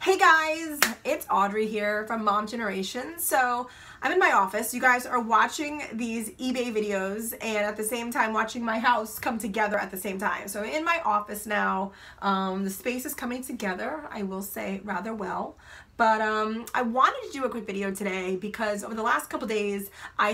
Hey guys, it's Audrey here from Mom Generation. So I'm in my office. You guys are watching these eBay videos and at the same time watching my house come together at the same time. So in my office now, the space is coming together, I will say rather well. But I wanted to do a quick video today because over the last couple days I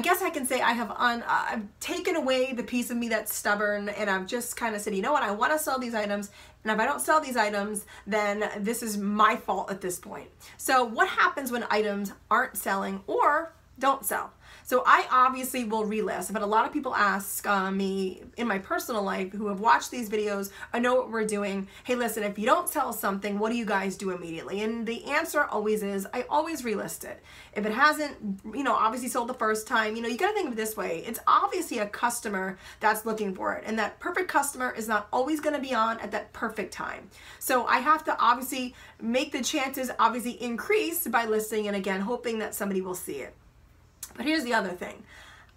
guess I can say I've taken away the piece of me that's stubborn, and I've just kind of said, you know what, I want to sell these items, and if I don't sell these items, then this is my fault at this point. So what happens when items aren't selling or don't sell? So I obviously will relist, but a lot of people ask me in my personal life who have watched these videos, I know what we're doing. Hey, listen, if you don't sell something, what do you guys do immediately? And the answer always is, I always relist it. If it hasn't, obviously sold the first time, you got to think of it this way. It's obviously a customer that's looking for it. And that perfect customer is not always going to be on at that perfect time. So I have to obviously make the chances obviously increase by listing and again, hoping that somebody will see it. But here's the other thing.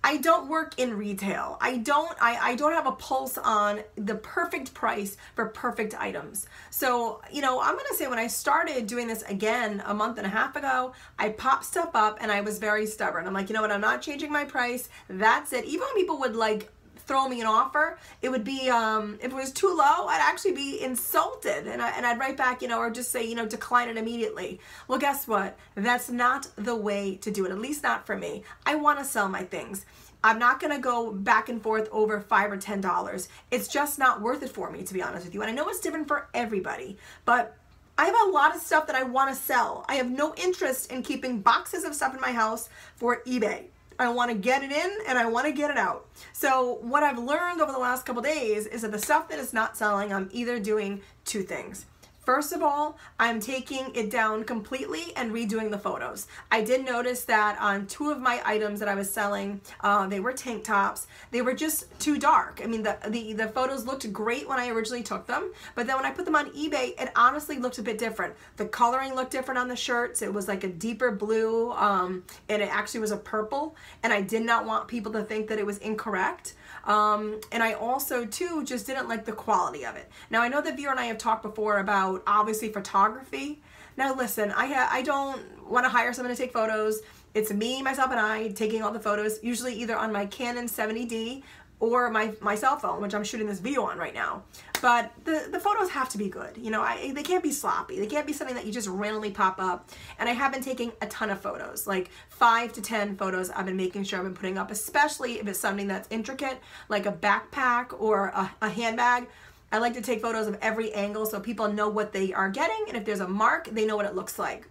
I don't work in retail. I don't have a pulse on the perfect price for perfect items. So, I'm going to say when I started doing this again a month and a half ago, I popped stuff up and I was very stubborn. I'm like, you know what, I'm not changing my price. That's it. Even when people would throw me an offer, it would be, if it was too low, I'd actually be insulted and I'd write back, or just say, decline it immediately. Well, guess what? That's not the way to do it, at least not for me. I want to sell my things. I'm not going to go back and forth over $5 or $10. It's just not worth it for me, to be honest with you. And I know it's different for everybody, but I have a lot of stuff that I want to sell. I have no interest in keeping boxes of stuff in my house for eBay. I want to get it in and I want to get it out. So what I've learned over the last couple days is that the stuff that is not selling, I'm either doing two things. First of all, I'm taking it down completely and redoing the photos. I did notice that on two of my items that I was selling, they were tank tops. They were just too dark. I mean, the photos looked great when I originally took them, but then when I put them on eBay, it honestly looked a bit different. The coloring looked different on the shirts. It was like a deeper blue, and it actually was a purple, and I did not want people to think that it was incorrect. And I also, too, just didn't like the quality of it. Now, I know that Vera and I have talked before about, obviously, photography. Now, listen, I don't want to hire someone to take photos. It's me, myself, and I taking all the photos, usually either on my Canon 70D or my cell phone, which I'm shooting this video on right now. But the photos have to be good. They can't be sloppy. They can't be something that you just randomly pop up. And I have been taking a ton of photos, like 5 to 10 photos I've been making sure I've been putting up, especially if it's something that's intricate, like a backpack or a handbag. I like to take photos of every angle so people know what they are getting, and if there's a mark, they know what it looks like.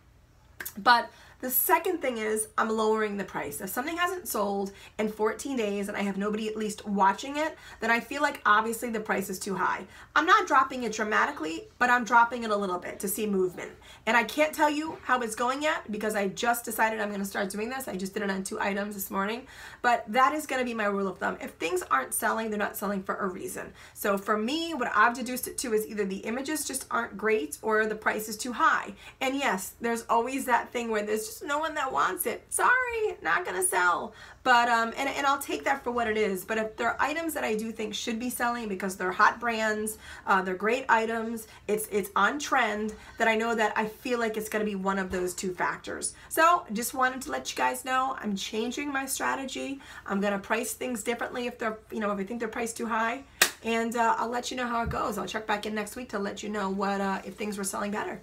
But the second thing is I'm lowering the price. If something hasn't sold in 14 days and I have nobody at least watching it, then I feel like obviously the price is too high. I'm not dropping it dramatically, but I'm dropping it a little bit to see movement. And I can't tell you how it's going yet because I just decided I'm going to start doing this. I just did it on 2 items this morning. But that is going to be my rule of thumb. If things aren't selling, they're not selling for a reason. So for me, what I've deduced it to is either the images just aren't great or the price is too high. And yes, there's always that thing where there's just no one that wants it. Sorry, not gonna sell. But and I'll take that for what it is. But if there are items that I do think should be selling because they're hot brands, they're great items, it's on trend, that I know that I feel like it's gonna be one of those two factors. So just wanted to let you guys know I'm changing my strategy. I'm gonna price things differently if they're, if I think they're priced too high. And I'll let you know how it goes. I'll check back in next week to let you know what if things were selling better.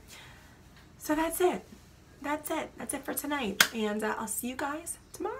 So that's it. That's it for tonight. And I'll see you guys tomorrow.